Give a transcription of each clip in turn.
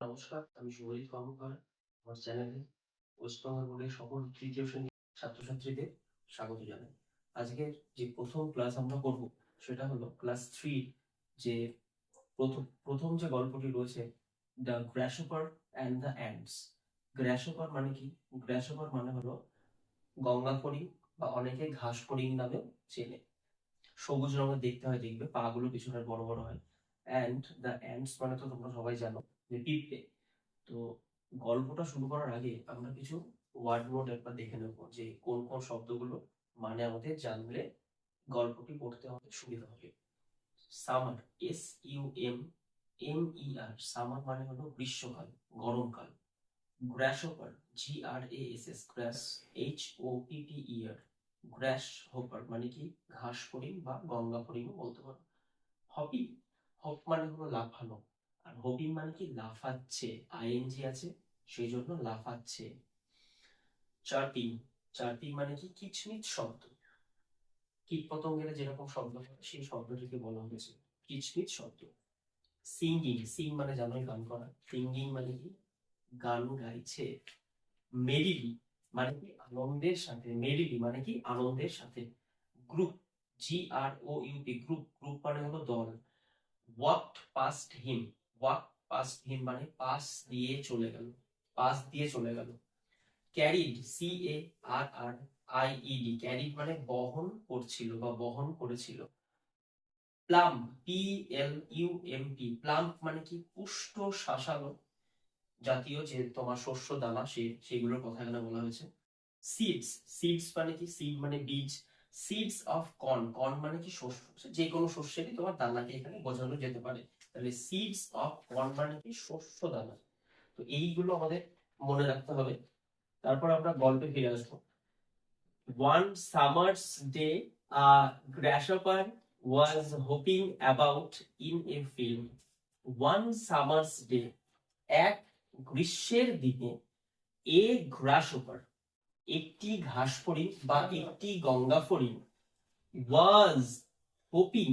নমস্কার, আমি শুভজিৎ কর্মকার। আমার চ্যানেলে ওয়েস্টবেঙ্গল বোর্ডের সকল তৃতীয় শ্রেণীর ছাত্রছাত্রীদের স্বাগত জানাই। আজকের যে প্রথম ক্লাস আমরা করব সেটা হলো ক্লাস 3 যে প্রথম যে গল্পটি রয়েছে, দ্য গ্রাসহপার অ্যান্ড দ্য অ্যান্টস। গ্রাসহপার মানে কি? গ্রাসহপার মানে হলো গঙ্গা ফড়িং বা অনেকে ঘাস ফড়িং নামেও চেনে। সবুজ রঙের দেখতে হয়, দেখবে পা গুলো পিছনে বড় বড় হয়। অ্যান্ড দ্য অ্যান্টস মানে তো তোমরা সবাই জানো যে পিঁপড়ে। তো গল্পটা শুরু করার আগে আমরা কিছু ওয়ার্ড নোট একবার দেখে নেব যে কোন কোন শব্দগুলো মানে আমাদের জানলে গল্পটি পড়তে আমাদের সুবিধা হবে। সামার, SUMMER, সামার মানে হলো গ্রীষ্মকাল, গরমকাল। গ্রাসহপার, GRASS, গ্রাস, HOPPER, গ্রাস হোপার মানে কি ঘাস ফড়িং বা গঙ্গা ফড়িংও বলতে পারো। হপিং, হপ মানে হলো লাফানো, আর হোপিং মানে কি লাফাচ্ছে, আইএনজি আছে সেই জন্য লাফাচ্ছে। চার্পিং, চার্পিং মানে কি কিচমিচ শব্দ, কীট পতঙ্গেরা যেরকম শব্দ করে সেই শব্দটিকে বলা হয়েছে কিচমিচ শব্দ। সিঙ্গিং, সিং মানে জানোই গান করা, সিঙ্গিং মানে কি গান গাইছে। মেরিলি মানে কি আনন্দের সাথে, মেরিলি মানে কি আনন্দের সাথে। গ্রুপ, GROUP, গ্রুপ, গ্রুপ মানে হলো দল। walked past him, walk past him মানে পাস দিয়ে চলে গেল, পাস দিয়ে চলে গেল। carried, CARRIED, carried মানে বহন করছিল বা বহন করেছিল। plump, PLUMP, plump মানে কি পুষ্ট শাসালো জাতীয় যে তোমার শস্য দানা সেগুলোর কথা এখানে বলা হয়েছে। সিডস, সিডস মানে কি সিড মানে বীজ। সিডস অফ কর্ন, কর্ন মানে কি শস্য, যে কোনো শস্যেরই তোমার দানাকে এখানে বোঝানো যেতে পারে। তাহলে সিডস অফ কর্ন মানে কি শস্য দানা। তো এইগুলো আমাদের মনে রাখতে হবে। তারপর আমরা গল্পে ফিরে আসবো। One summer's day, a grasshopper was hopping about in a field. One summer's day, এক গ্রীষ্মের দিনে, এ গ্রাসহপার একটি ঘাস ফড়িং বা একটি গঙ্গা ফড়িং, ওয়াজ হোপিং,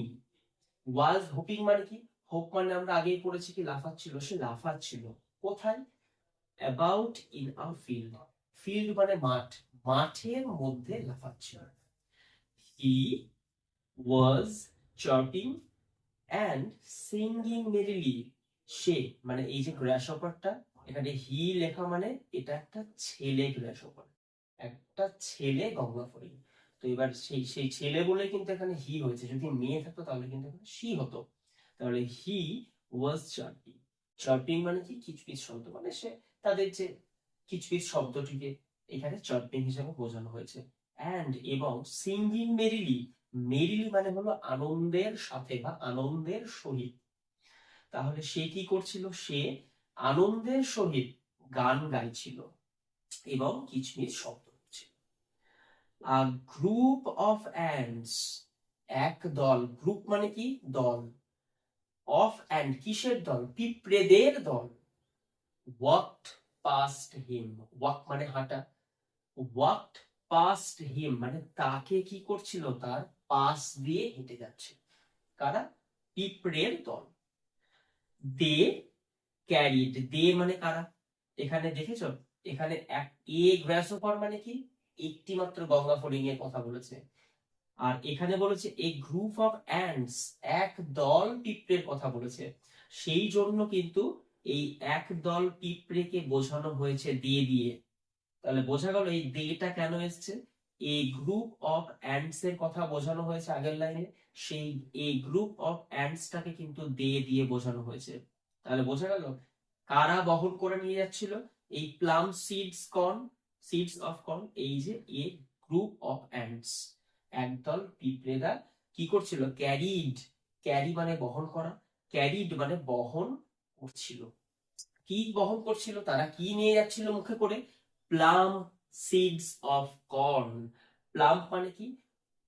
ওয়াজ হোপিং মানে কি হোপ মানে আমরা আগেই পড়েছি কি লাফাচ্ছিল, সে লাফাচ্ছিল কোথায়? About in a field, field মানে মাঠ, মাঠের মধ্যে লাফাচ্ছিল। হি ওয়াজ চার্পিং অ্যান্ড সিঙ্গিং মেরিলি, সে মানে এই যে গ্রাসহপারটা, এখানে হি লেখা মানে এটা একটা ছেলে গ্রাসহপার, একটা ছেলে গঙ্গা ফড়িং। তো এবার সেই সেই ছেলে বলে কিন্তু এখানে হি হয়েছে, যদি মেয়ে থাকতো তাহলে কিন্তু এখানে শি হতো। তাহলে হি ওয়াজ চার্পিং, চার্পিং মানে কি কিচপিচ শব্দ, মানে সে তাদের যে কিচপিচ শব্দটিকে এখানে চার্পিং হিসেবে বোঝানো হয়েছে। অ্যান্ড এবং সিঙ্গিং মেরিলি, মেরিলি মানে হলো আনন্দের সাথে বা আনন্দের সহিত। তাহলে সে কি করছিল? সে আনন্দের সহিত গান গাইছিল এবং কিচমিচ শব্দ হচ্ছিল। আ গ্রুপ অফ অ্যান্টস, এক দল, গ্রুপ মানে কি দল, অফ অ্যান্ড কিসের দল? পিঁপড়েদের দল। ওয়াকড পাস্ট হিম, ওয়াক মানে হাঁটা, ওয়াকড পাস্ট হিম মানে তাকে কি করছিল? তার পাশ দিয়ে হেঁটে যাচ্ছে। কারা? পিঁপড়ের দল। দে ক্যারিড, দে মানে কারা? এখানে দেখেছো, এখানে এক এ গ্রাসহপার মানে কি একটি মাত্র গঙ্গা ফড়িং এর কথা বলেছে, আর এখানে বলেছে এ গ্রুপ অফ অ্যান্টস, এক দল পিঁপড়ের কথা বলেছে। সেই জন্য কিন্তু এই এক দল পিঁপড়েকে বোঝানো হয়েছে দিয়ে দিয়ে। তাহলে বোঝা গেল এই দেটা কেন এসছে। এই গ্রুপ অফ অ্যান্টস এর কথা বোঝানো হয়েছে আগের লাইনে, সেই এই গ্রুপ অফ অ্যান্টস টাকে কিন্তু দিয়ে বোঝানো হয়েছে। তাহলে বোঝা গেল কারা বহন করে নিয়ে যাচ্ছিল এই plum seeds corn, seeds of corn, এই যে এ গ্রুপ অফ অ্যান্টস, একদল পিঁপড়েরা কি করছিল? ক্যারিড, ক্যারি মানে বহন করা, ক্যারিড মানে বহন করছিল। কি বহন করছিল? তারা কি নিয়ে যাচ্ছিল মুখে করে? Plum seeds of corn. Plum মানে কি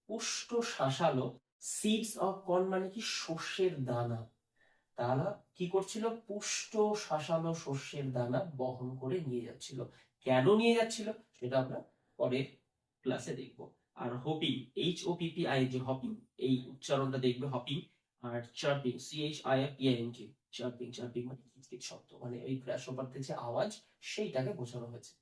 পুষ্ট শাঁসালো, সিডস অফ কর্ন মানে কি শস্যের দানা। তারা কি করছিল? পুষ্ট শাঁসালো শস্যের দানা বহন করে নিয়ে যাচ্ছিল। কেন নিয়ে যাচ্ছিল সেটা আমরা পরের ক্লাসে দেখব। আর হোপিং, HOPPING, হপিং, এই উচ্চারণটা দেখবে হপিং। আর চার্পিং, CHIRPING, চার্পিং, চার্পিং মানে কিচকিচ শব্দ, মানে ওই গ্রাসহোপার যে আওয়াজ সেইটাকে বোঝানো হয়েছে।